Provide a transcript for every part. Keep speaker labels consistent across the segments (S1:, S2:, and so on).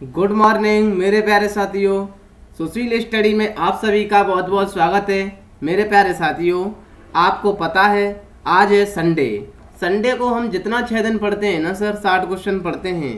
S1: Good morning मेरे प्यारे साथियों। सुशील स्टडी में आप सभी का बहुत बहुत स्वागत है। मेरे प्यारे साथियों, आपको पता है आज है संडे। संडे को हम जितना 6 दिन पढ़ते हैं ना सर, 60 क्वेश्चन पढ़ते हैं।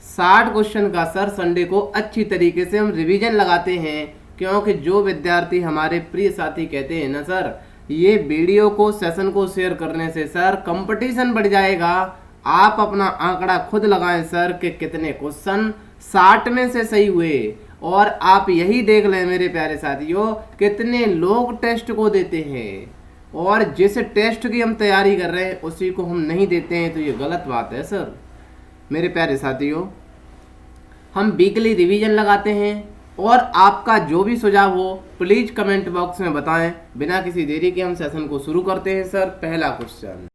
S1: 60 क्वेश्चन का सर संडे को अच्छी तरीके से हम रिवीजन लगाते हैं, क्योंकि जो विद्यार्थी हमारे प्रिय साथी कहते हैं ना सर, ये वीडियो को सेशन को शेयर करने से सर कंपटीशन बढ़ जाएगा। आप अपना आंकड़ा खुद लगाएं सर कि कितने क्वेश्चन 60 में से सही हुए। और आप यही देख लें मेरे प्यारे साथियों, कितने लोग टेस्ट को देते हैं और जिस टेस्ट की हम तैयारी कर रहे हैं उसी को हम नहीं देते हैं, तो ये गलत बात है सर। मेरे प्यारे साथियों, हम वीकली रिवीजन लगाते हैं और आपका जो भी सुझाव हो प्लीज कमेंट बॉक्स में बताएं। बिना किसी देरी के हम सेशन को शुरू करते हैं सर। पहला क्वेश्चन,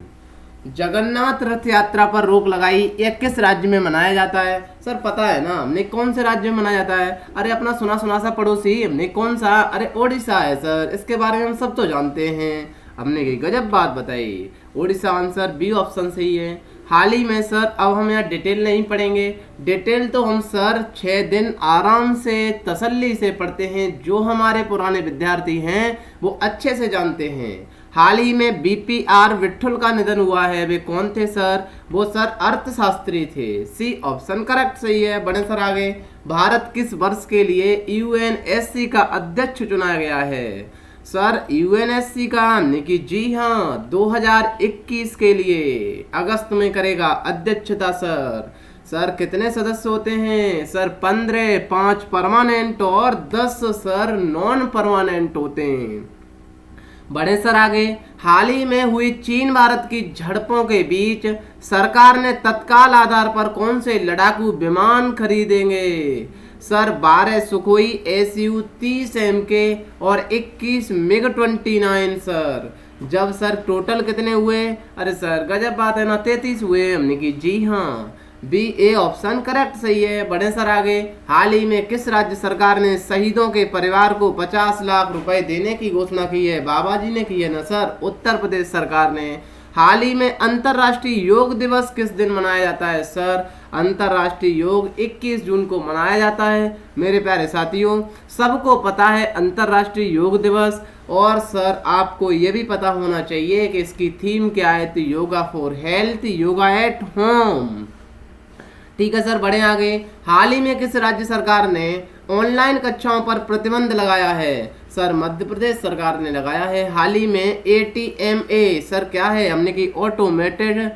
S1: जगन्नाथ रथ यात्रा पर रोक लगाई यह किस राज्य में मनाया जाता है? सर पता है ना हमने कौन से राज्य में मनाया जाता है? अरे अपना सुना सुना सा पड़ोसी हमने कौन सा, अरे ओडिशा है सर। इसके बारे में हम सब तो जानते हैं। हमने की गजब बात बताई, ओडिशा आंसर बी ऑप्शन सही है। हाल ही में सर, अब हम यहाँ डिटेल नहीं पढ़ेंगे। डिटेल तो हम सर 6 दिन आराम से तसल्ली से पढ़ते हैं। जो हमारे पुराने विद्यार्थी हैं वो अच्छे से जानते हैं। हाल ही में बीपीआर विट्ठल का निधन हुआ है। वे कौन थे सर? वो सर अर्थशास्त्री थे। सी ऑप्शन करेक्ट सही है। बढ़े सर आगे, भारत किस वर्ष के लिए यूएनएससी का अध्यक्ष चुना गया है? सर यूएनएससी का हमने की जी हाँ 2021 के लिए अगस्त में करेगा अध्यक्षता सर। सर कितने सदस्य होते हैं? सर 15, 5 परमानेंट और 10 सर नॉन परमानेंट होते हैं। बढ़े सर आगे, हाल ही में हुई चीन भारत की झड़पों के बीच सरकार ने तत्काल आधार पर कौन से लड़ाकू विमान खरीदेंगे? सर 12 सुखोई SU-30 MK और 21 MiG-29 सर। जब सर टोटल कितने हुए? अरे सर गजब बात है ना, 33 हुए। हमने की जी हाँ बी ए ऑप्शन करेक्ट सही है। बढ़े सर आगे, हाल ही में किस राज्य सरकार ने शहीदों के परिवार को 50 लाख रुपए देने की घोषणा की है? बाबा जी ने की है ना सर, उत्तर प्रदेश सरकार ने। हाल ही में अंतर्राष्ट्रीय योग दिवस किस दिन मनाया जाता है? सर अंतर्राष्ट्रीय योग 21 जून को मनाया जाता है। मेरे प्यारे साथियों, सबको पता है अंतर्राष्ट्रीय योग दिवस, और सर आपको ये भी पता होना चाहिए कि इसकी थीम क्या है, तो yoga for health, yoga at home. ठीक है सर, बढ़े आगे, हाल ही में किस राज्य सरकार ने ऑनलाइन कक्षाओं पर प्रतिबंध लगाया है? सर मध्य प्रदेश सरकार ने लगाया है। हाल ही में ATMA सर क्या है? हमने की automated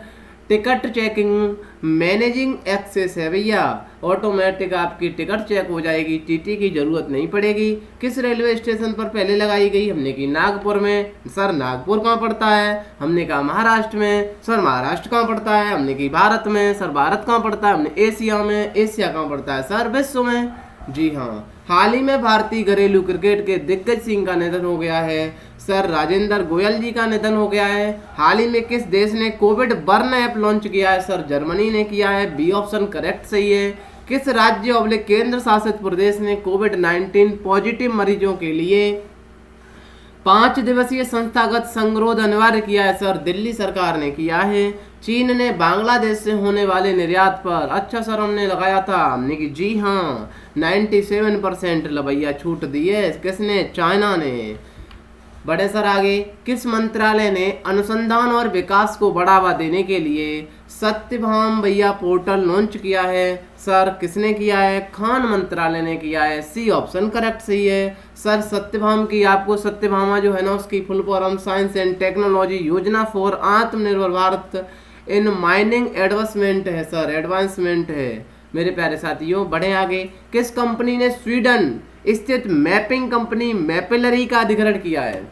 S1: ticket checking managing access है भैया। ऑटोमेटिक आपकी टिकट चेक हो जाएगी, टीटी की जरूरत नहीं पड़ेगी। किस रेलवे स्टेशन पर पहले लगाई गई? हमने की नागपुर में। सर नागपुर कहाँ पड़ता है? हमने कहा महाराष्ट्र में। सर महाराष्ट्र कहाँ पड़ता है? हमने की भारत में। सर भारत कहाँ पड़ता है? हमने एशिया में। एशिया कहाँ पड़ता है? सर विश्व में। जी हाँ, हाल ही में भारतीय घरेलू क्रिकेट के दिग्गज सिंह का निधन हो गया है। सर राजेंद्र गोयल जी का निधन हो गया है। हाल ही में किस देश ने कोविड बर्न ऐप लॉन्च किया है? सर जर्मनी ने किया है। बी ऑप्शन करेक्ट सही है। किस राज्य और केंद्र शासित प्रदेश ने कोविड-19 पॉजिटिव मरीजों के लिए 5 दिवसीय संस्थागत संगरोध अनिवार्य किया है? सर दिल्ली सरकार ने किया है। चीन ने बांग्लादेश से होने वाले निर्यात पर, अच्छा सर हमने लगाया था, हमने की जी हाँ 97% लभैया छूट दी है। किसने? चाइना ने। बड़े सर आगे, किस मंत्रालय ने अनुसंधान और विकास को बढ़ावा देने के लिए सत्यभाम भैया पोर्टल लॉन्च किया है? सर किसने किया है? खान मंत्रालय ने किया है। सी ऑप्शन करेक्ट सही है। सर सत्यभाम की, आपको सत्यभामा जो है ना उसकी full form science and technology योजना फॉर आत्मनिर्भर भारत इन माइनिंग एडवांसमेंट है सर, एडवांसमेंट है। मेरे प्यारे साथियों बढ़े आगे, किस कंपनी ने स्वीडन स्थित मैपिंग कंपनी मैपिलरी का अधिग्रहण किया है?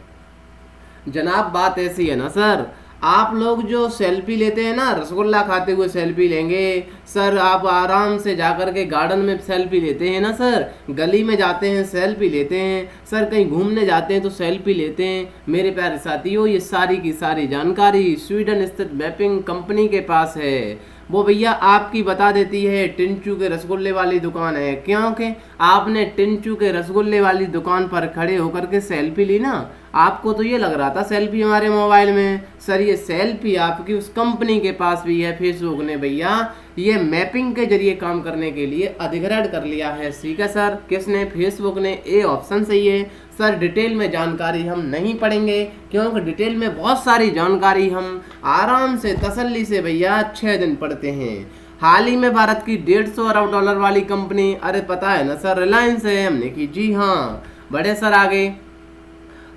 S1: जनाब बात ऐसी है ना सर, आप लोग जो सेल्फी लेते हैं ना, रसगुल्ला खाते हुए सेल्फी लेंगे सर, आप आराम से जाकर के गार्डन में सेल्फी लेते हैं ना सर, गली में जाते हैं सेल्फी लेते हैं सर, कहीं घूमने जाते हैं तो सेल्फी लेते हैं। मेरे प्यारे साथियों, ये सारी की सारी जानकारी स्वीडन स्थित मैपिंग कंपनी के पास है। वो भैया आपकी बता देती है टिंचू के रसगुल्ले वाली दुकान है, क्योंकि आपने टिंचू के रसगुल्ले वाली दुकान पर खड़े होकर के सेल्फी ली ना, आपको तो ये लग रहा था सेल्फी हमारे मोबाइल में, सर ये सेल्फी आपकी उस कंपनी के पास भी है। फेसबुक ने भैया ये मैपिंग के जरिए काम करने के लिए अधिग्रहण कर लिया है। ठीक है सर, किसने? फेसबुक ने। ए ऑप्शन सही है सर। डिटेल में जानकारी हम नहीं पढ़ेंगे क्योंकि डिटेल में बहुत सारी जानकारी हम आराम से तसल्ली से भैया 6 दिन पढ़ते हैं। हाल ही में भारत की 150 अरब डॉलर वाली कंपनी, अरे पता है ना सर, रिलायंस है। हमने की जी हाँ, बड़े सर आगे।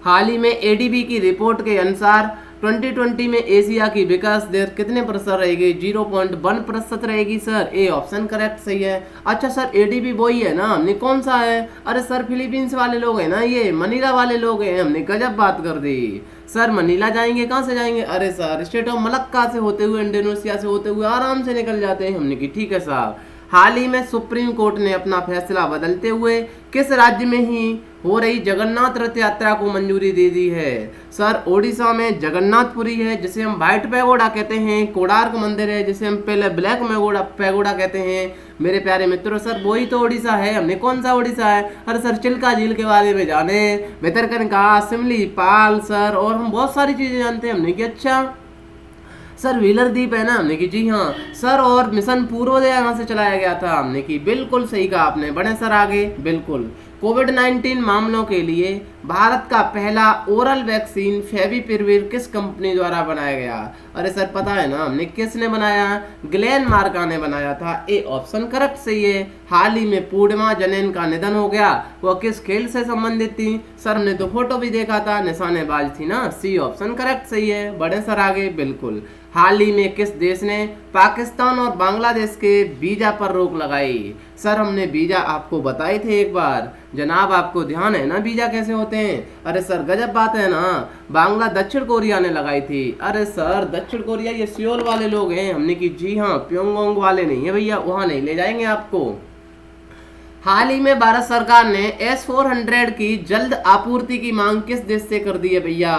S1: हाल ही में एडीबी की रिपोर्ट के अनुसार 2020 में एशिया की विकास दर कितने प्रतिशत रहेगी? 0.1% रहेगी सर। ए ऑप्शन करेक्ट सही है। अच्छा सर, एडीबी वही है ना? हमने कौन सा है? अरे सर फिलीपींस वाले लोग हैं ना, ये मनीला वाले लोग हैं। हमने गजब बात कर दी सर। मनीला जाएंगे, कहाँ से जाएंगे? अरे सर स्टेट ऑफ मलक्का से होते हुए, इंडोनेशिया से होते हुए आराम से निकल जाते हैं। हमने की ठीक है साहब। हाल ही में सुप्रीम कोर्ट ने अपना फैसला बदलते हुए किस राज्य में ही हो रही जगन्नाथ रथ यात्रा को मंजूरी दे दी है? सर ओडिशा में जगन्नाथपुरी है जिसे हम व्हाइट पैगोडा कहते हैं, कोणार्क मंदिर है जिसे हम पहले ब्लैक पैगोडा कहते हैं। मेरे प्यारे मित्रों सर वही तो ओडिशा है। हमने कौन सा ओडिशा है? अरे सर चिल्का झील के बारे में जाने, भितरकनिका, सिमली पाल सर, और हम बहुत सारी चीजें जानते हैं। हमने कि अच्छा सर व्हीलर द्वीप है ना? हमने की जी हाँ सर। और मिशन पूर्वोदय यहाँ से चलाया गया था। हमने की बिल्कुल सही कहा आपने। बड़े सर आगे। बिल्कुल। कोविड-19 मामलों के लिए भारत का पहला ओरल वैक्सीन फेविपिरविर किस कंपनी द्वारा बनाया गया? अरे सर पता है ना हमने किसने बनाया? ग्लेनमार्क ने बनाया था। ए ऑप्शन करेक्ट सही है। हाल ही में पूर्णिमा जनेन का निधन हो गया, वह किस खेल से संबंधित थी? सर हमने तो फोटो भी देखा था, निशानेबाज थी ना। सी ऑप्शन करेक्ट सही है। बड़े सर आगे। बिल्कुल। हाल ही में किस देश ने पाकिस्तान और बांग्लादेश के वीजा पर रोक लगाई? सर हमने वीजा आपको बताए थे एक बार जनाब, आपको ध्यान है ना वीजा कैसे होते हैं? अरे सर गजब बात है ना। बांग्ला दक्षिण कोरिया ने लगाई थी। अरे सर दक्षिण कोरिया ये सियोल वाले लोग हैं। हमने की जी हाँ, प्योंगयांग वाले नहीं है भैया, वहां नहीं ले जाएंगे आपको। हाल ही में भारत सरकार ने S-400 की जल्द आपूर्ति की मांग किस देश से कर दी है भैया?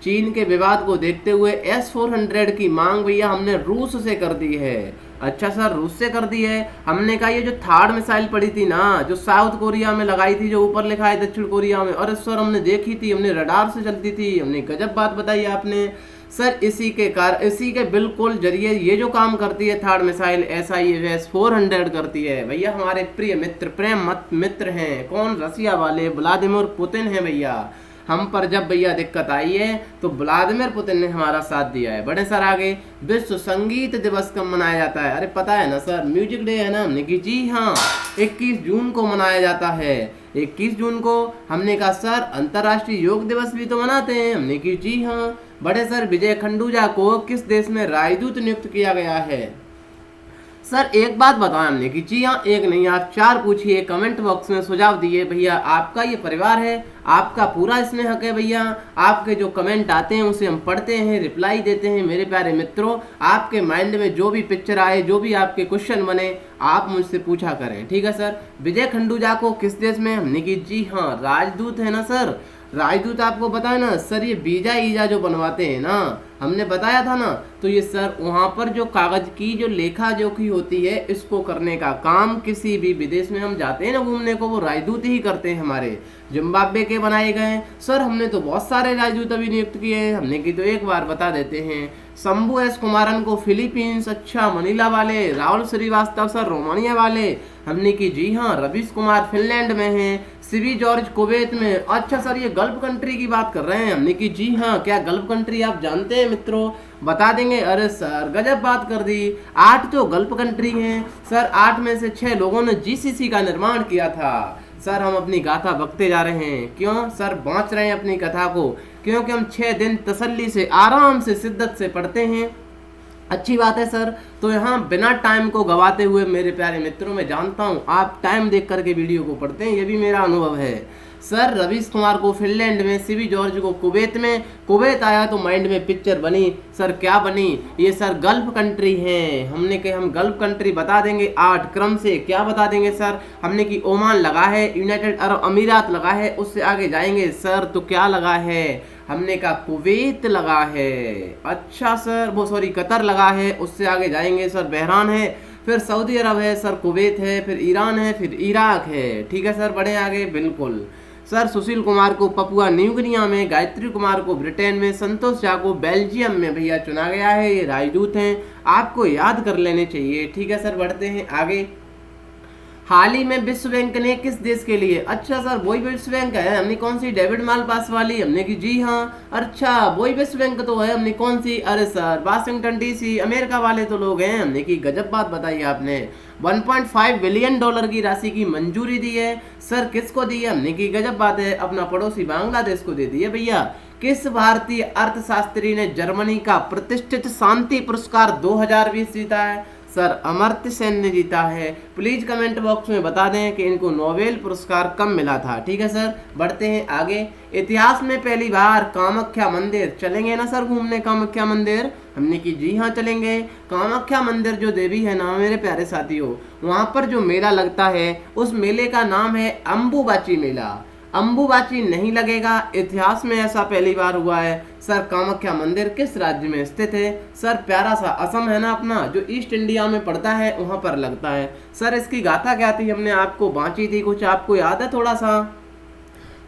S1: चीन के विवाद को देखते हुए S-400 की मांग भैया हमने रूस से कर दी है। अच्छा सर रूस से कर दी है। हमने कहा ये जो थर्ड मिसाइल पड़ी थी ना, जो साउथ कोरिया में लगाई थी, जो ऊपर लिखा है दक्षिण कोरिया में, अरे सर हमने देखी थी, हमने रडार से चलती थी। हमने गजब बात बताई आपने सर। इसी के बिल्कुल जरिए ये जो काम करती है थर्ड मिसाइल S-400 करती है भैया। हमारे प्रिय मित्र, प्रेम मित्र हैं कौन? रसिया वाले व्लादिमीर पुतिन है भैया। हम पर जब भैया दिक्कत आई है तो व्लादिमीर पुतिन ने हमारा साथ दिया है। बड़े सर आगे। विश्व संगीत दिवस कब मनाया जाता है? अरे पता है ना सर, म्यूजिक डे है ना? हमने की जी हाँ 21 जून को मनाया जाता है। 21 जून को। हमने कहा सर अंतर्राष्ट्रीय योग दिवस भी तो मनाते हैं। हमने की जी हाँ। बड़े सर विजय खंडूजा को किस देश में राजदूत नियुक्त किया गया है? सर एक बात बताएं हमने कि जी हाँ एक नहीं आप 4 पूछिए, कमेंट बॉक्स में सुझाव दिए भैया। आपका ये परिवार है, आपका पूरा इसमें हक है भैया। आपके जो कमेंट आते हैं उसे हम पढ़ते हैं, रिप्लाई देते हैं। मेरे प्यारे मित्रों आपके माइंड में जो भी पिक्चर आए, जो भी आपके क्वेश्चन बने, आप मुझसे पूछा करें। ठीक है सर। विजय खंडूजा को किस देश में? हमने की जी हाँ राजदूत है ना सर। राजदूत आपको बताया ना सर, ये वीजा ईजा जो बनवाते हैं ना, हमने बताया था ना, तो ये सर वहाँ पर जो कागज की जो लेखा जोखी होती है, इसको करने का काम किसी भी विदेश में हम जाते हैं ना घूमने को, वो राजदूत ही करते हैं। हमारे जिम्बाब्वे के बनाए गए सर। हमने तो बहुत सारे राजदूत अभी नियुक्त किए हैं। हमने की तो एक बार बता देते हैं। शंभू एस कुमारन को फिलीपींस, अच्छा मनीला वाले। राहुल श्रीवास्तव सर रोमानिया वाले। हमने की जी हाँ रवीश कुमार फिनलैंड में हैं। सीबी जॉर्ज कुवैत में। अच्छा सर ये गल्फ कंट्री की बात कर रहे हैं। हमने की जी हाँ क्या गल्फ कंट्री आप जानते हैं मित्रों? बता देंगे। अरे सर गजब बात कर दी। 8 तो गल्फ कंट्री हैं सर। 8 में से 6 लोगों ने जीसीसी का निर्माण किया था। सर हम अपनी गाथा बकते जा रहे हैं। क्यों सर? बाँच रहे हैं अपनी कथा को, क्योंकि हम 6 दिन तसल्ली से आराम से शिद्दत से पढ़ते हैं। अच्छी बात है सर। तो यहाँ बिना टाइम को गवाते हुए मेरे प्यारे मित्रों, मैं जानता हूँ आप टाइम देख करके वीडियो को पढ़ते हैं, ये भी मेरा अनुभव है। सर रवीश कुमार को फिनलैंड में, सीबी जॉर्ज को कुवैत में। कुवैत आया तो माइंड में पिक्चर बनी। सर क्या बनी? ये सर गल्फ कंट्री है। हमने कहा हम गल्फ कंट्री बता देंगे 8 क्रम से। क्या बता देंगे सर? हमने कि ओमान लगा है, यूनाइटेड अरब अमीरात लगा है, उससे आगे जाएंगे सर तो क्या लगा है? हमने कहा कुवैत लगा है। अच्छा सर वो सॉरी कतर लगा है, उससे आगे जाएंगे सर बहरान है, फिर सऊदी अरब है सर, कुवैत है, फिर ईरान है, फिर इराक है। ठीक है सर बढ़े आगे। बिल्कुल सर सुशील कुमार को पपुआ न्यू गिनिया में, गायत्री कुमार को ब्रिटेन में, संतोष झा को बेल्जियम में भैया चुना गया है। ये राजदूत हैं, आपको याद कर लेने चाहिए। ठीक है सर, बढ़ते हैं आगे। हाल ही में विश्व बैंक ने किस देश के लिए, अच्छा सर वही विश्व बैंक है, हमने कौन सी डेविड मालपास वाली, हमने की जी हाँ, अच्छा वही विश्व बैंक तो है, हमने कौन सी, अरे सर वाशिंगटन डीसी अमेरिका वाले तो लोग हैं। हमने की गजब बात बताई आपने, 1.5 बिलियन डॉलर की राशि की मंजूरी दी है। सर किसको दी है, हमने की गजब बात है, अपना पड़ोसी बांग्लादेश को दे दी है भैया। किस भारतीय अर्थशास्त्री ने जर्मनी का प्रतिष्ठित शांति पुरस्कार 2020 जीता है, सर अमर्त्य सेन ने जीता है। प्लीज कमेंट बॉक्स में बता दें कि इनको नोबेल पुरस्कार कब मिला था। ठीक है सर, बढ़ते हैं आगे। इतिहास में पहली बार कामाख्या मंदिर, चलेंगे ना सर घूमने कामाख्या मंदिर, हमने की जी हाँ चलेंगे। कामाख्या मंदिर जो देवी है ना मेरे प्यारे साथियों, वहां पर जो मेला लगता है उस मेले का नाम है अंबुबाची मेला। अंबुबाची नहीं लगेगा, इतिहास में ऐसा पहली बार हुआ है। सर कामाख्या मंदिर किस राज्य में स्थित है, सर प्यारा सा असम है ना अपना, जो ईस्ट इंडिया में पड़ता है वहां पर लगता है। सर इसकी गाथा क्या थी, हमने आपको बांची थी, कुछ आपको याद है थोड़ा सा।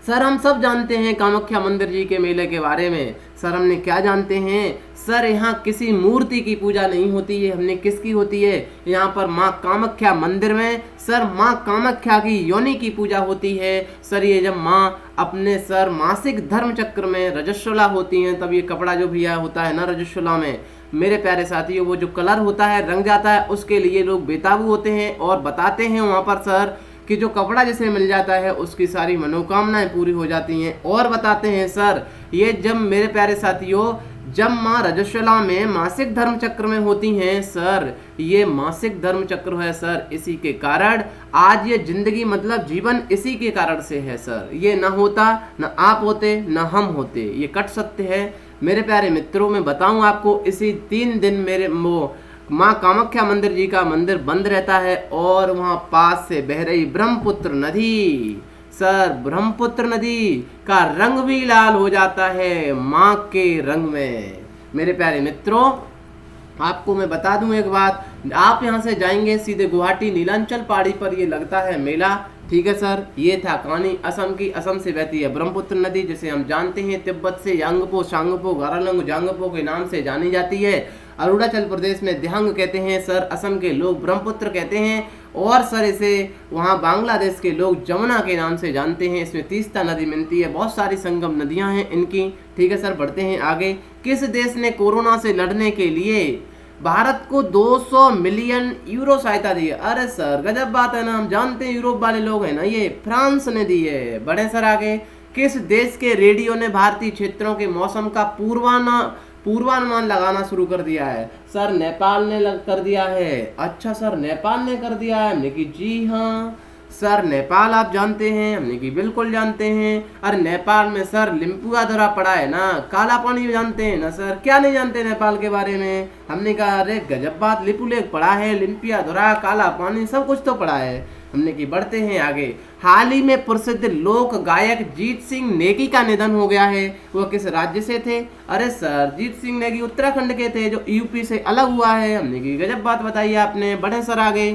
S1: सर हम सब जानते हैं कामाख्या मंदिर जी के मेले के बारे में। सर हमने क्या जानते हैं, सर यहाँ किसी मूर्ति की पूजा नहीं होती है, हमने किसकी होती है, यहाँ पर माँ कामाख्या मंदिर में सर माँ कामाख्या की योनि की पूजा होती है। सर ये जब माँ अपने सर मासिक धर्म चक्र में रजस्वला होती हैं, तब ये कपड़ा जो भैया होता है ना रजस्वला में मेरे प्यारे साथियों, वो जो कलर होता है रंग जाता है, उसके लिए लोग बेताबू होते हैं और बताते हैं वहाँ पर सर कि जो कपड़ा जिसे मिल जाता है उसकी सारी मनोकामनाएं पूरी हो जाती हैं। और बताते हैं सर ये जब मेरे प्यारे साथियों जब माँ रजस्वला में मासिक धर्म चक्र में होती हैं सर, ये मासिक धर्म चक्र है सर, इसी के कारण आज ये जिंदगी मतलब जीवन इसी के कारण से है सर। ये ना होता ना आप होते ना हम होते, ये कट सत्य है मेरे प्यारे मित्रों। मैं बताऊं आपको, इसी 3 दिन मेरे वो माँ कामाख्या मंदिर जी का मंदिर बंद रहता है और वहाँ पास से बह रही ब्रह्मपुत्र नदी, सर ब्रह्मपुत्र नदी का रंग भी लाल हो जाता है माँ के रंग में। मेरे प्यारे मित्रों आपको मैं बता दूं एक बात, आप यहाँ से जाएंगे सीधे गुवाहाटी नीलांचल पहाड़ी पर ये लगता है मेला। ठीक है सर, ये था कहानी असम की। असम से बहती है ब्रह्मपुत्र नदी, जिसे हम जानते हैं तिब्बत से यांगपो सांगपो गारालंग जांगपो के नाम से जानी जाती है। अरुणाचल प्रदेश में दिहंग कहते हैं सर, असम के लोग ब्रह्मपुत्र कहते हैं और सर इसे वहाँ बांग्लादेश के लोग जमुना के नाम से जानते हैं। इसमें तीस्ता नदी मिलती है, बहुत सारी संगम नदियाँ हैं इनकी। ठीक है सर, बढ़ते हैं आगे। किस देश ने कोरोना से लड़ने के लिए भारत को 200 मिलियन यूरो सहायता दी है, अरे सर गजब बात है ना, हम जानते हैं यूरोप वाले लोग हैं ना, ये फ्रांस ने दी है। बढ़े सर आगे। किस देश के रेडियो ने भारतीय क्षेत्रों के मौसम का पूर्वानुमान लगाना शुरू कर दिया है, सर नेपाल ने कर दिया है। अच्छा सर नेपाल ने कर दिया है, हमने की जी हाँ सर नेपाल आप जानते हैं, हमने की बिल्कुल जानते हैं। अरे नेपाल में सर लिम्पुआधरा पड़ा है ना, काला पानी जानते हैं ना सर, क्या नहीं जानते नेपाल के बारे में। हमने कहा अरे गजब बात, लिपू लेक पड़ा है, लिम्पियाधरा, काला पानी सब कुछ तो पड़ा है। हमने की बढ़ते हैं आगे। हाल ही में प्रसिद्ध लोक गायक जीत सिंह नेगी का निधन हो गया है, वो किस राज्य से थे, अरे सर जीत सिंह नेगी उत्तराखंड के थे जो यूपी से अलग हुआ है। हमने की गजब बात बताई आपने। बढ़े सर आगे।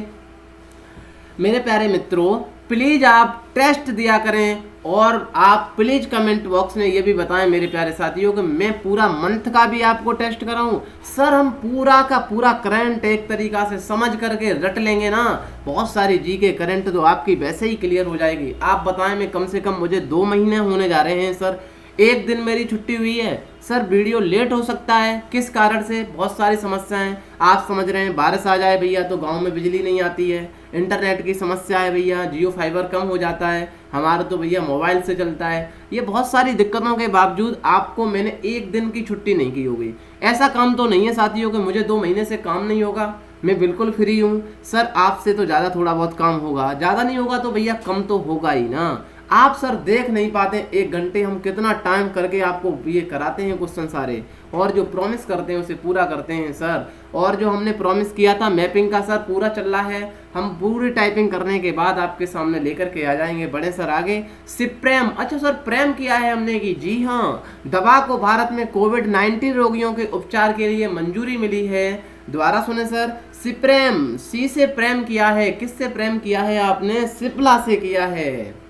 S1: मेरे प्यारे मित्रों प्लीज आप टेस्ट दिया करें और आप प्लीज कमेंट बॉक्स में ये भी बताएं मेरे प्यारे साथियों कि मैं पूरा मंथ का भी आपको टेस्ट कराऊं। सर हम पूरा का पूरा करंट एक तरीका से समझ करके रट लेंगे ना, बहुत सारी जी के करंट तो आपकी वैसे ही क्लियर हो जाएगी। आप बताएं, मैं कम से कम मुझे 2 महीने होने जा रहे हैं सर, 1 दिन मेरी छुट्टी हुई है सर, वीडियो लेट हो सकता है किस कारण से, बहुत सारी समस्याएं आप समझ रहे हैं। बारिश आ जाए भैया तो गांव में बिजली नहीं आती है, इंटरनेट की समस्या है भैया, जियो फाइबर कम हो जाता है, हमारा तो भैया मोबाइल से चलता है। ये बहुत सारी दिक्कतों के बावजूद आपको मैंने 1 दिन की छुट्टी नहीं की होगी। ऐसा काम तो नहीं है साथियों कि मुझे 2 महीने से काम नहीं होगा, मैं बिल्कुल फ्री हूँ सर। आपसे तो ज़्यादा थोड़ा बहुत काम होगा, ज़्यादा नहीं होगा तो भैया कम तो होगा ही ना। आप सर देख नहीं पाते 1 घंटे हम कितना टाइम करके आपको ये कराते हैं क्वेश्चन सारे, और जो प्रॉमिस करते हैं उसे पूरा करते हैं सर। और जो हमने प्रॉमिस किया था मैपिंग का सर पूरा चल रहा है, हम पूरी टाइपिंग करने के बाद आपके सामने लेकर के आ जाएंगे। बड़े सर आगे। सिप्रेम, अच्छा सर प्रेम किया है हमने की, जी हाँ, दवा को भारत में कोविड-19 रोगियों के उपचार के लिए मंजूरी मिली है। दोबारा सुने सर, सिप्रेम, सी से प्रेम किया है, किससे प्रेम किया है आपने, सिप्ला से किया है।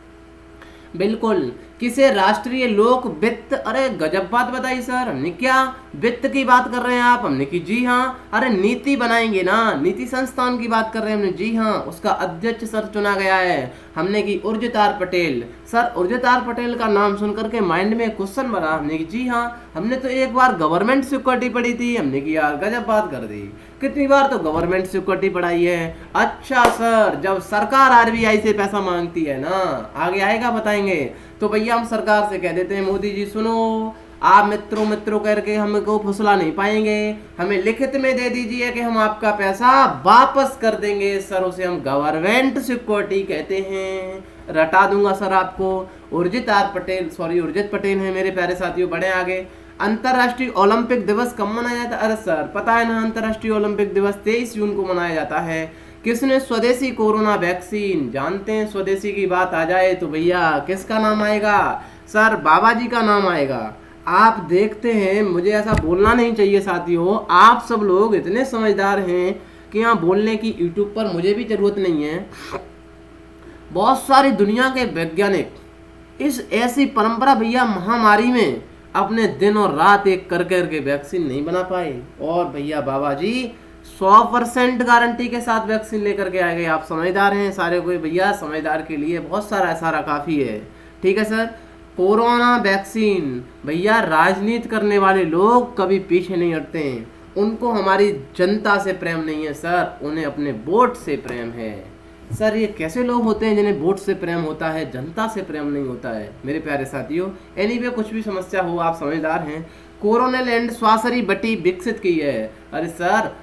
S1: बिल्कुल। किसे राष्ट्रीय लोक वित्त, अरे गजब बात बताई सर। हमने क्या वित्त की बात कर रहे हैं आप? हमने की जी हाँ। अरे नीति बनाएंगे ना, नीति संस्थान की बात कर रहे हैं हमने, जी हाँ। उसका अध्यक्ष सर चुना गया है, हमने की Urjit R Patel. Sir Urjit R Patel का नाम सुन करके माइंड में क्वेश्चन बना, हमने की जी हाँ। हमने तो एक बार गवर्नमेंट सिक्योरिटी पढ़ी थी, हमने की यार गजब बात कर दी। कितनी बार तो गवर्नमेंट सिक्योरिटी पढ़ाई है। अच्छा सर, जब सरकार आरबीआई से पैसा मांगती है ना, आगे आएगा बताएंगे, तो भैया हम सरकार से कह देते हैं मोदी जी सुनो, आप मित्रों करके हमको फुसला नहीं पाएंगे, हमें लिखित में दे दीजिए कि हम आपका पैसा वापस कर देंगे। सर उसे हम गवर्नमेंट सिक्योरिटी कहते हैं। रटा दूंगा सर आपको। उर्जित पटेल है मेरे प्यारे साथियों। बढ़े आगे। अंतर्राष्ट्रीय ओलंपिक दिवस कब मनाया जाता है? अरे सर पता है ना, अंतर्राष्ट्रीय ओलंपिक दिवस 23 जून को मनाया जाता है। किसने स्वदेशी कोरोना वैक्सीन, जानते हैं स्वदेशी की बात आ जाए तो भैया किसका नाम आएगा? सर बाबा जी का नाम आएगा। आप देखते हैं, मुझे ऐसा बोलना नहीं चाहिए साथियों, आप सब लोग इतने समझदार हैं कि यहाँ बोलने की यूट्यूब पर मुझे भी जरूरत नहीं है। बहुत सारी दुनिया के वैज्ञानिक इस ऐसी परंपरा भैया महामारी में अपने दिन और रात एक कर करके वैक्सीन नहीं बना पाए, और भैया बाबा जी 100% गारंटी के साथ वैक्सीन लेकर के आ गए। आप समझदार हैं सारे कोई भैया, समझदार के लिए बहुत सारा काफ़ी है। ठीक है सर। कोरोना वैक्सीन भैया, राजनीति करने वाले लोग कभी पीछे नहीं हटते हैं। उनको हमारी जनता से प्रेम नहीं है सर, उन्हें अपने वोट से प्रेम है। सर ये कैसे लोग होते हैं जिन्हें वोट से प्रेम होता है, जनता से प्रेम नहीं होता है मेरे प्यारे साथियों। एनीवे कुछ भी समस्या हो, आप समझदार हैं। कोरोनिल एंड स्वासरी बटी विकसित की है। अरे सर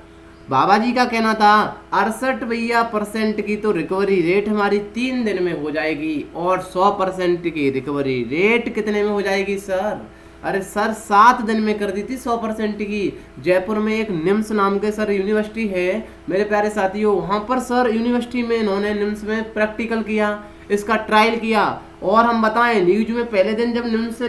S1: बाबा जी का कहना था 68 भैया % की तो रिकवरी रेट हमारी 3 दिन में हो जाएगी, और 100% की रिकवरी रेट कितने में हो जाएगी सर? अरे सर 7 दिन में कर दी थी 100% की। जयपुर में एक निम्स नाम के सर यूनिवर्सिटी है मेरे प्यारे साथियों, वहाँ पर सर यूनिवर्सिटी में इन्होंने निम्स में प्रैक्टिकल किया, इसका ट्रायल किया। और हम बताएं, न्यूज में पहले दिन जब निम्स से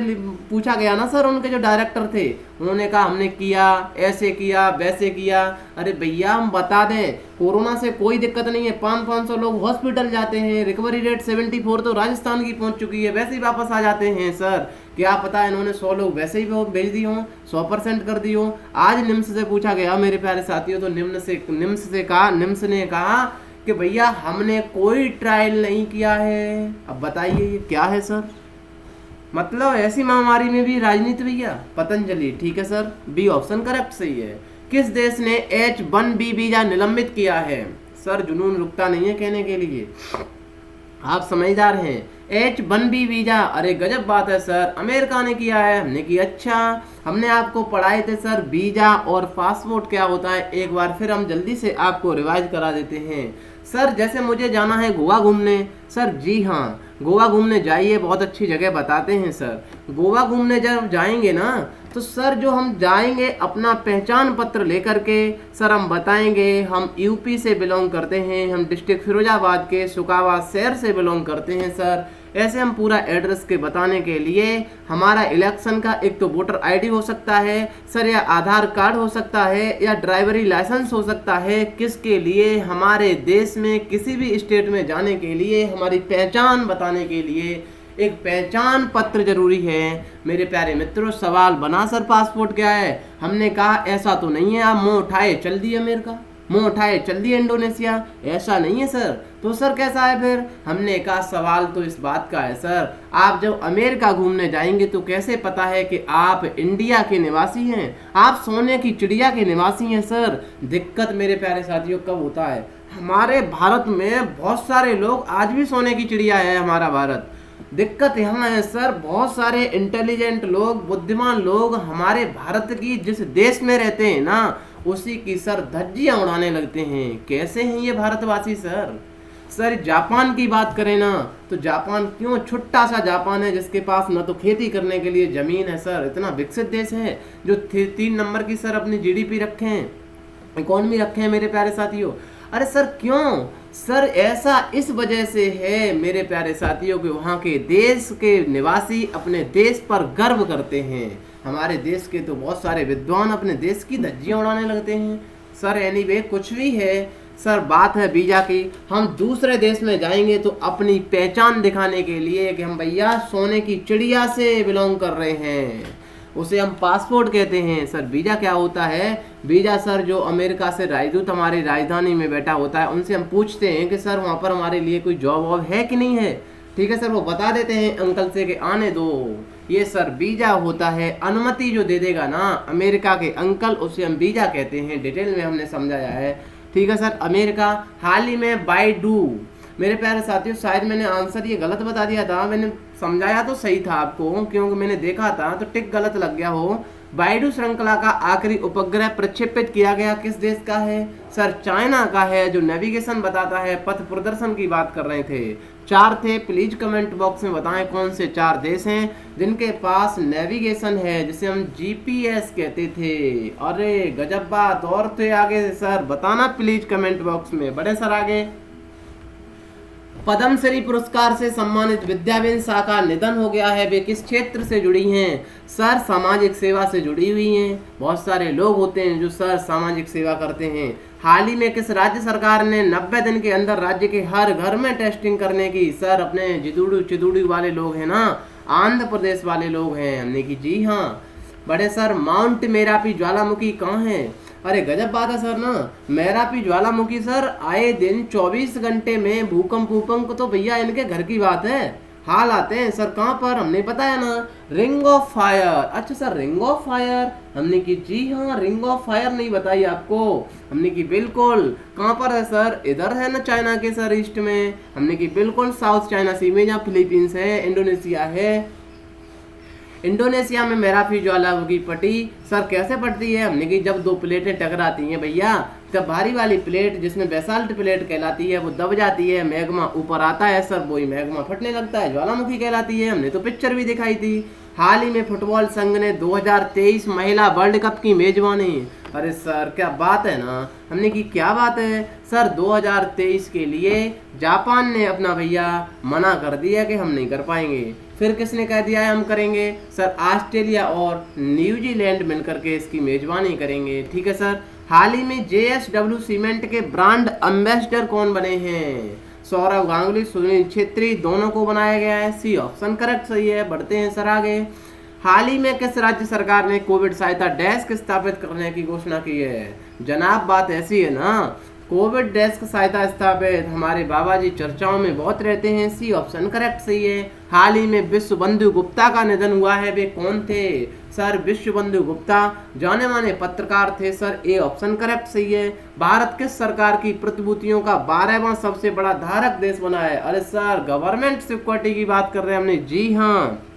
S1: पूछा गया ना सर, उनके जो डायरेक्टर थे उन्होंने कहा हमने किया, ऐसे किया वैसे किया। अरे भैया हम बता दें, कोरोना से कोई दिक्कत नहीं है, 500 लोग हॉस्पिटल जाते हैं, रिकवरी रेट 74 तो राजस्थान की पहुंच चुकी है, वैसे ही वापस आ जाते हैं सर। क्या पता इन्होंने 100 लोग वैसे ही भेज दी हों, 100% कर दी हो। आज निम्स से पूछा गया मेरे प्यारे साथियों, तो निम्स ने कहा कि भैया हमने कोई ट्रायल नहीं किया है। अब बताइए ये क्या है सर? मतलब ऐसी महामारी में भी राजनीति भैया। पतंजलि, ठीक है सर, बी ऑप्शन करेक्ट सही है। किस देश ने H1B वीजा निलंबित किया है? सर जुनून रुकता नहीं है कहने के लिए, आप समझदार हैं। H1B वीजा, अरे गजब बात है सर, अमेरिका ने किया है। हमने की अच्छा, हमने आपको पढ़ाए थे सर वीजा और पासपोर्ट क्या होता है, एक बार फिर हम जल्दी से आपको रिवाइज करा देते हैं। सर जैसे मुझे जाना है गोवा घूमने, सर जी हाँ गोवा घूमने जाइए, बहुत अच्छी जगह बताते हैं सर। गोवा घूमने जब जाएंगे ना, तो सर जो हम जाएंगे अपना पहचान पत्र लेकर के, सर हम बताएंगे हम यूपी से बिलोंग करते हैं, हम डिस्ट्रिक्ट फिरोजाबाद के सुकावा शहर से बिलोंग करते हैं सर। ऐसे हम पूरा एड्रेस के बताने के लिए हमारा इलेक्शन का एक तो वोटर आईडी हो सकता है सर, या आधार कार्ड हो सकता है, या ड्राइवरी लाइसेंस हो सकता है। किसके लिए? हमारे देश में किसी भी स्टेट में जाने के लिए, हमारी पहचान बताने के लिए एक पहचान पत्र जरूरी है मेरे प्यारे मित्रों। सवाल बना सर पासपोर्ट क्या है? हमने कहा ऐसा तो नहीं है आप मुंह उठाए चल दिए अमेरिका, मुंह उठाए चल दिए इंडोनेशिया, ऐसा नहीं है सर। तो सर कैसा है फिर? हमने कहा सवाल तो इस बात का है सर, आप जब अमेरिका घूमने जाएंगे तो कैसे पता है कि आप इंडिया के निवासी हैं, आप सोने की चिड़िया के निवासी हैं सर। दिक्कत मेरे प्यारे साथियों कब होता है? हमारे भारत में बहुत सारे लोग, आज भी सोने की चिड़िया है हमारा भारत। दिक्कत यहाँ है सर, बहुत सारे इंटेलिजेंट लोग, बुद्धिमान लोग हमारे भारत की जिस देश में रहते हैं ना, उसी की सर धज्जियां उड़ाने लगते हैं। कैसे हैं ये भारतवासी सर? सर जापान की बात करें ना, तो जापान क्यों छोटा सा जापान है जिसके पास ना तो खेती करने के लिए जमीन है सर, इतना विकसित देश है जो 3 नंबर की सर अपनी जीडीपी रखे हैं, इकोनॉमी रखे हैं मेरे प्यारे साथियों। अरे सर क्यों? सर ऐसा इस वजह से है मेरे प्यारे साथियों कि वहाँ के देश के निवासी अपने देश पर गर्व करते हैं। हमारे देश के तो बहुत सारे विद्वान अपने देश की धज्जियां उड़ाने लगते हैं सर। एनीवे कुछ भी है सर बात है वीजा की। हम दूसरे देश में जाएंगे तो अपनी पहचान दिखाने के लिए कि हम भैया सोने की चिड़िया से बिलोंग कर रहे हैं, उसे हम पासपोर्ट कहते हैं। सर वीजा क्या होता है? वीजा सर जो अमेरिका से राजदूत हमारी राजधानी में बैठा होता है, उनसे हम पूछते हैं कि सर वहाँ पर हमारे लिए कोई जॉब वॉब है कि नहीं है। ठीक है सर, वो बता देते हैं अंकल से कि आने दो। ये सर वीजा होता है। अनुमति जो दे देगा ना अमेरिका के अंकल, उसे हम वीजा कहते हैं। डिटेल में हमने समझाया है। ठीक है सर। अमेरिका हाल ही में बाइडू, मेरे प्यारे साथियों शायद मैंने आंसर ये गलत बता दिया था। मैंने समझाया तो सही था आपको, क्योंकि मैंने देखा था तो टिक गलत लग गया हो। बाइडू श्रृंखला का आखिरी उपग्रह प्रक्षेपित किया गया किस देश का है? सर चाइना का है, जो नेविगेशन बताता है, पथ प्रदर्शन की बात कर रहे थे। 4 थे, प्लीज कमेंट बॉक्स में बताएं कौन से 4 देश हैं जिनके पास नेविगेशन है, जिसे हम जीपीएस कहते थे। अरे गजब बात। और थे आगे सर, बताना प्लीज कमेंट बॉक्स में। बढ़े सर आगे। पद्मश्री पुरस्कार से सम्मानित विद्याबेन शाह का निधन हो गया है। वे किस क्षेत्र से जुड़ी हैं? सर सामाजिक सेवा से जुड़ी हुई हैं। बहुत सारे लोग होते हैं जो सर सामाजिक सेवा करते हैं। हाल ही में किस राज्य सरकार ने 90 दिन के अंदर राज्य के हर घर में टेस्टिंग करने की? सर अपने जिदुड़ू चिदुड़ी वाले लोग हैं ना, आंध्र प्रदेश वाले लोग हैं। हमने की जी हाँ। बड़े सर माउंट मेरापी ज्वालामुखी कहाँ है? अरे गजब बात है सर ना। मेरापी ज्वालामुखी सर आए दिन 24 घंटे में भूकंप तो भैया इनके घर की बात है, हाल आते हैं। सर कहाँ पर? हमने बताया ना, रिंग ऑफ फायर। अच्छा सर रिंग ऑफ फायर, हमने की जी हाँ। रिंग ऑफ फायर नहीं बताई आपको? हमने की बिल्कुल। कहाँ पर है सर? इधर है ना चाइना के सर ईस्ट में। हमने की बिल्कुल साउथ चाइना सी में, जहाँ फिलीपींस है, इंडोनेशिया है। इंडोनेशिया में मेरापी ज्वालामुखी पटी सर कैसे पड़ती है? हमने की जब 2 प्लेटें टकराती हैं भैया, तब भारी वाली प्लेट जिसमें बेसाल्ट प्लेट कहलाती है वो दब जाती है, मैग्मा ऊपर आता है सर, वही मैग्मा फटने लगता है, ज्वालामुखी कहलाती है। हमने तो पिक्चर भी दिखाई थी। हाल ही में फुटबॉल संघ ने 2023 महिला वर्ल्ड कप की मेजबानी। अरे सर क्या बात है ना। हमने की क्या बात है सर? 2023 के लिए जापान ने अपना भैया मना कर दिया कि हम नहीं कर पाएंगे। फिर किसने कह दिया है हम करेंगे? सर ऑस्ट्रेलिया और न्यूजीलैंड मिलकर के इसकी मेजबानी करेंगे। ठीक है सर। हाल ही में JSW सीमेंट के ब्रांड एम्बेसडर कौन बने हैं? सौरव गांगुली, सुनील छेत्री, दोनों को बनाया गया है। सी ऑप्शन करेक्ट सही है। बढ़ते हैं सर आगे। हाल ही में किस राज्य सरकार ने कोविड सहायता डेस्क स्थापित करने की घोषणा की है? जनाब बात ऐसी है ना, कोविड डेस्क सहायता स्थापित हमारे बाबा जी चर्चाओं में बहुत रहते हैं। सी ऑप्शन करेक्ट सही है। हाल ही में विश्व बंधु गुप्ता का निधन हुआ है। वे कौन थे? सर विश्व बंधु गुप्ता जाने माने पत्रकार थे। सर ए ऑप्शन करेक्ट सही है। भारत किस सरकार की प्रतिभूतियों का 12वां सबसे बड़ा धारक देश बना है? अरे सर गवर्नमेंट सिक्योरिटी की बात कर रहे हैं हमने। जी हाँ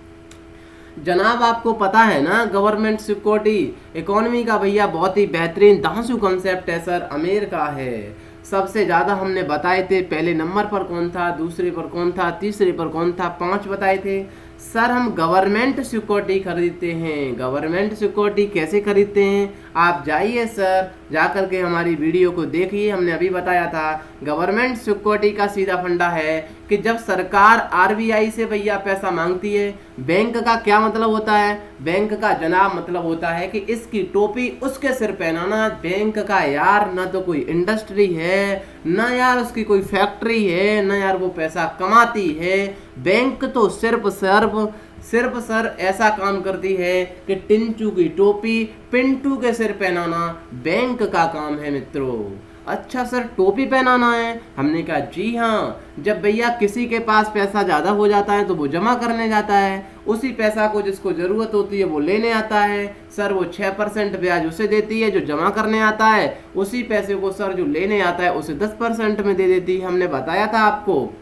S1: जनाब, आपको पता है ना गवर्नमेंट सिक्योरिटी इकोनॉमी का भैया बहुत ही बेहतरीन धांसू कॉन्सेप्ट है सर। अमेरिका है सबसे ज़्यादा हमने बताए थे। पहले नंबर पर कौन था, दूसरे पर कौन था, तीसरे पर कौन था, 5 बताए थे। सर हम गवर्नमेंट सिक्योरिटी खरीदते हैं। गवर्नमेंट सिक्योरिटी कैसे खरीदते हैं? आप जाइए सर, जाकर के हमारी वीडियो को देखिए। हमने अभी बताया था गवर्नमेंट सिक्योरिटी का सीधा फंडा है कि जब सरकार RBI से भैया पैसा मांगती है, बैंक का क्या मतलब होता है? बैंक का जनाब मतलब होता है कि इसकी टोपी उसके सिर पहनाना। बैंक का यार ना तो कोई इंडस्ट्री है, ना यार उसकी कोई फैक्ट्री है, ना यार वो पैसा कमाती है। बैंक तो सिर्फ सर ऐसा काम करती है कि टिंचू की टोपी पिंटू के सिर पहनाना बैंक का काम है मित्रों। अच्छा सर टोपी पहनाना है? हमने कहा जी हाँ। जब भैया किसी के पास पैसा ज़्यादा हो जाता है तो वो जमा करने जाता है, उसी पैसा को जिसको ज़रूरत होती है वो लेने आता है। सर वो 6% ब्याज उसे देती है जो जमा करने आता है, उसी पैसे को सर जो लेने आता है उसे 10% में दे देती है। हमने बताया था आपको,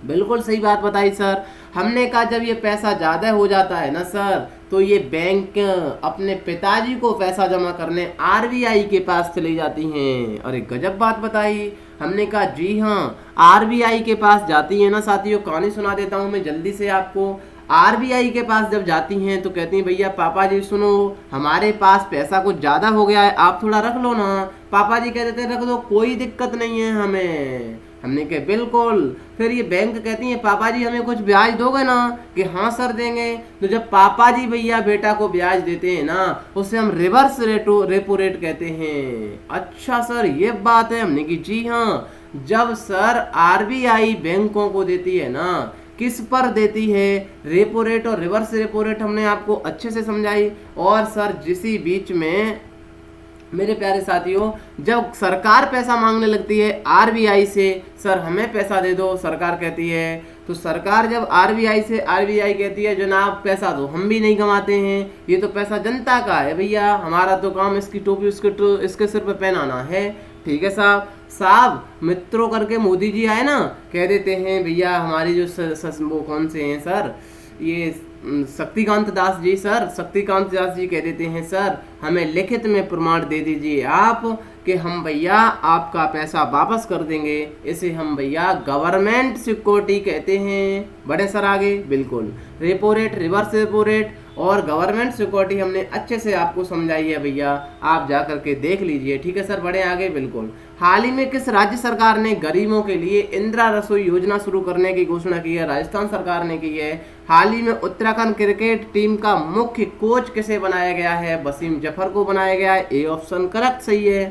S1: बिल्कुल सही बात बताई सर। हमने कहा जब ये पैसा ज़्यादा हो जाता है ना सर, तो ये बैंक अपने पिताजी को पैसा जमा करने RBI के पास चली जाती हैं। अरे गजब बात बताई। हमने कहा जी हाँ RBI के पास जाती है ना साथियों। कहानी सुना देता हूँ मैं जल्दी से आपको। RBI के पास जब जाती हैं तो कहती हैं भैया पापा जी सुनो, हमारे पास पैसा कुछ ज़्यादा हो गया है, आप थोड़ा रख लो ना। पापा जी कह देते हैं रख दो, कोई दिक्कत नहीं है हमें। हमने कहा बिल्कुल। फिर ये बैंक कहती है पापा जी हमें कुछ ब्याज दोगे ना, कि हाँ सर देंगे। तो जब पापा जी भैया बेटा को ब्याज देते हैं ना, उसे हम रिवर्स रेपो रेट कहते हैं। अच्छा सर ये बात है, हमने की जी हाँ। जब सर आरबीआई बैंकों को देती है ना, किस पर देती है, रेपो रेट और रिवर्स रेपो रेट हमने आपको अच्छे से समझाई। और सर जिसी बीच में मेरे प्यारे साथियों, जब सरकार पैसा मांगने लगती है आरबीआई से, सर हमें पैसा दे दो, सरकार कहती है, तो सरकार जब आरबीआई कहती है जनाब पैसा दो, हम भी नहीं कमाते हैं, ये तो पैसा जनता का है भैया, हमारा तो काम इसकी टोपी इसके सिर पे पहनाना है। ठीक है साहब मित्रों करके मोदी जी आए ना, कह देते हैं भैया हमारी जो वो कौन से हैं सर, ये शक्तिकांत दास जी, सर शक्तिकांत दास जी कह देते हैं सर हमें लिखित में प्रमाण दे दीजिए आप कि हम भैया आपका पैसा वापस कर देंगे। इसे हम भैया गवर्नमेंट सिक्योरिटी कहते हैं। बड़े सर आगे बिल्कुल repo rate, reverse repo rate और गवर्नमेंट सिक्योरिटी हमने अच्छे से आपको समझाई है भैया, आप जा करके देख लीजिए। ठीक है सर, बड़े आगे बिल्कुल। हाल ही में किस राज्य सरकार ने गरीबों के लिए इंदिरा रसोई योजना शुरू करने की घोषणा की है? राजस्थान सरकार ने की है। हाल ही में उत्तराखंड क्रिकेट टीम का मुख्य कोच किसे बनाया गया है? वसीम जफर को बनाया गया है। ए ऑप्शन करेक्ट सही है।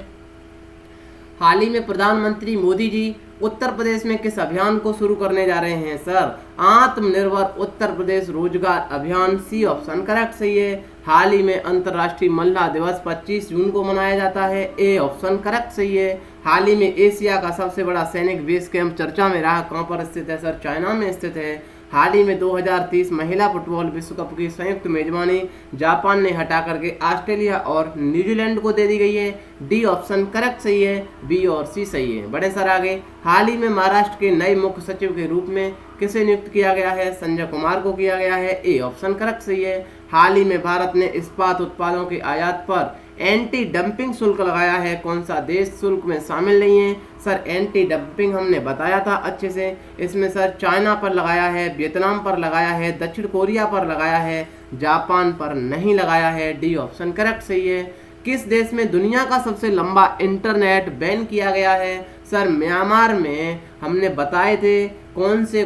S1: हाल ही में प्रधानमंत्री मोदी जी उत्तर प्रदेश में किस अभियान को शुरू करने जा रहे हैं? सर आत्मनिर्भर उत्तर प्रदेश रोजगार अभियान। सी ऑप्शन करेक्ट सही है। हाल ही में अंतर्राष्ट्रीय महिला दिवस 25 जून को मनाया जाता है। ए ऑप्शन करेक्ट सही है। हाल ही में एशिया का सबसे बड़ा सैनिक बेस कैंप चर्चा में रहा, कहां पर स्थित है? सर चाइना में स्थित है। हाल ही में 2030 महिला फुटबॉल विश्व कप की संयुक्त मेजबानी जापान ने हटा करके ऑस्ट्रेलिया और न्यूजीलैंड को दे दी गई है। डी ऑप्शन करेक्ट सही है। बी और सी सही है। बड़े सर आगे। हाल ही में महाराष्ट्र के नए मुख्य सचिव के रूप में किसे नियुक्त किया गया है? संजय कुमार को किया गया है। ए ऑप्शन करेक्ट सही है। हाल ही में भारत ने इस्पात उत्पादों के आयात पर एंटी डंपिंग शुल्क लगाया है। कौन सा देश शुल्क में शामिल नहीं है? सर एंटी डंपिंग हमने बताया था अच्छे से। इसमें सर चाइना पर लगाया है, वियतनाम पर लगाया है, दक्षिण कोरिया पर लगाया है, जापान पर नहीं लगाया है। डी ऑप्शन करेक्ट सही है। किस देश में दुनिया का सबसे लंबा इंटरनेट बैन किया गया है? सर म्यांमार में हमने बताए थे। कौन से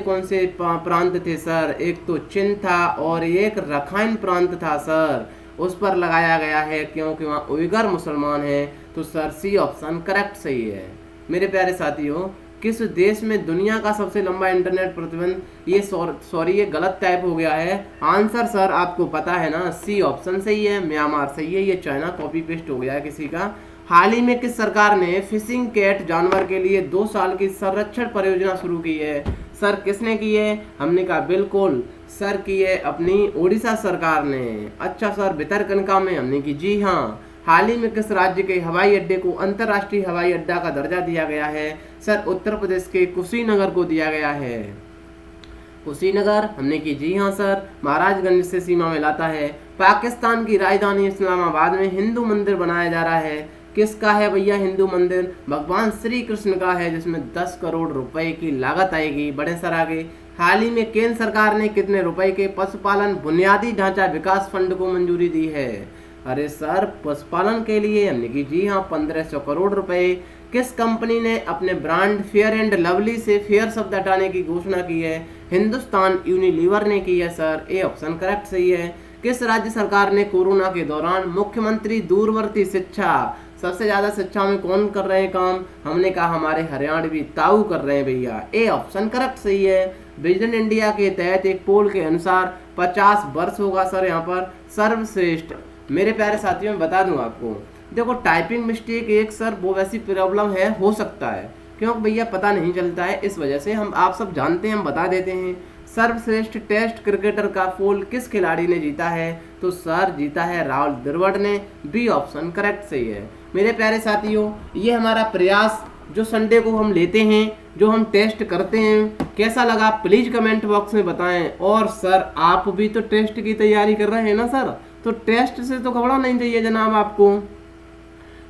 S1: प्रांत थे सर? एक तो चीन था और एक रखाइन प्रांत था सर, उस पर लगाया गया है क्योंकि वहाँ उइगर मुसलमान हैं। तो सर सी ऑप्शन करेक्ट सही है। मेरे प्यारे साथियों, किस देश में दुनिया का सबसे लंबा इंटरनेट प्रतिबंध? ये सॉरी ये गलत टाइप हो गया है। आंसर सर आपको पता है ना, सी ऑप्शन सही है, म्यांमार सही है। ये चाइना कॉपी पेस्ट हो गया है किसी का। हाल ही में किस सरकार ने फिशिंग कैट जानवर के लिए 2 साल की संरक्षण परियोजना शुरू की है? सर किसने की है? हमने कहा बिल्कुल सर की है अपनी उड़ीसा सरकार ने। अच्छा सर भितरकनिका में हमने की जी हाँ। हाल ही में किस राज्य के हवाई अड्डे को अंतर्राष्ट्रीय हवाई अड्डा का दर्जा दिया गया है? सर उत्तर प्रदेश के कुशीनगर को दिया गया है। कुशीनगर हमने की जी हाँ सर, महाराजगंज से सीमा में लाता है। पाकिस्तान की राजधानी इस्लामाबाद में हिंदू मंदिर बनाया जा रहा है। किसका है भैया हिंदू मंदिर? भगवान श्री कृष्ण का है, जिसमें 10 करोड़ रुपए की लागत आएगी। बड़े सर आगे। हाल ही में केंद्र सरकार ने कितने रुपए के पशुपालन बुनियादी ढांचा विकास फंड को मंजूरी दी है? अरे सर पशुपालन के लिए हमने की जी हाँ 1500 करोड़ रुपए। किस कंपनी ने अपने ब्रांड फेयर एंड लवली से फेयर शब्द हटाने की घोषणा की है? हिंदुस्तान यूनिलीवर ने की है सर। ए ऑप्शन करेक्ट सही है। किस राज्य सरकार ने कोरोना के दौरान मुख्यमंत्री दूरवर्ती शिक्षा, सबसे ज्यादा शिक्षा में कौन कर रहे हैं काम? हमने कहा हमारे हरियाणवी ताऊ कर रहे हैं भैया। ए ऑप्शन करेक्ट सही है। विजन इंडिया के तहत एक पोल के अनुसार 50 वर्ष होगा सर यहाँ पर सर्वश्रेष्ठ। मेरे प्यारे साथियों में बता दूं आपको, देखो टाइपिंग मिस्टेक एक सर वो वैसी प्रॉब्लम है, हो सकता है क्योंकि भैया पता नहीं चलता है, इस वजह से हम आप सब जानते हैं हम बता देते हैं। सर्वश्रेष्ठ टेस्ट क्रिकेटर का पोल किस खिलाड़ी ने जीता है? तो सर जीता है राहुल द्रविड़ ने। बी ऑप्शन करेक्ट सही है। मेरे प्यारे साथियों, ये हमारा प्रयास जो संडे को हम लेते हैं, जो हम टेस्ट करते हैं, कैसा लगा प्लीज कमेंट बॉक्स में बताएं। और सर आप भी तो टेस्ट की तैयारी कर रहे हैं ना सर, तो टेस्ट से तो घबराना नहीं चाहिए जनाब। आपको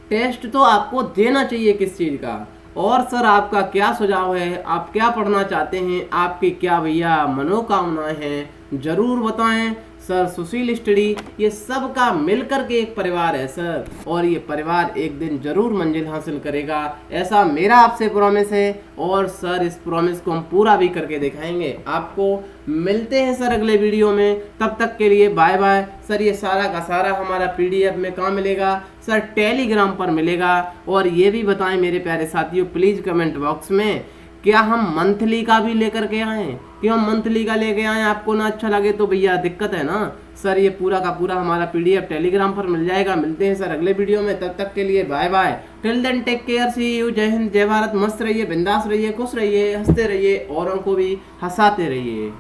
S1: टेस्ट तो आपको देना चाहिए किस चीज़ का। और सर आपका क्या सुझाव है, आप क्या पढ़ना चाहते हैं, आपकी क्या भैया मनोकामनाएं हैं, जरूर बताएं। सर सुशील स्टडी ये सब का मिल करके एक परिवार है सर, और ये परिवार एक दिन जरूर मंजिल हासिल करेगा, ऐसा मेरा आपसे प्रॉमिस है। और सर इस प्रॉमिस को हम पूरा भी करके दिखाएंगे आपको। मिलते हैं सर अगले वीडियो में, तब तक के लिए बाय बाय। सर ये सारा का सारा हमारा पीडीएफ में कहाँ मिलेगा सर? टेलीग्राम पर मिलेगा। और ये भी बताएं मेरे प्यारे साथियों प्लीज़ कमेंट बॉक्स में, क्या हम मंथली का भी लेकर के आएँ? कि हम मंथली का लेके आएँ, आपको ना अच्छा लगे तो भैया दिक्कत है ना सर। ये पूरा का पूरा हमारा पीडीएफ टेलीग्राम पर मिल जाएगा। मिलते हैं सर अगले वीडियो में, तब तक के लिए bye bye. Till then take care, see you, जय हिंद, जय भारत। मस्त रहिए, बिंदास रहिए, खुश रहिए, हंसते रहिए, औरों को भी हंसाते रहिए।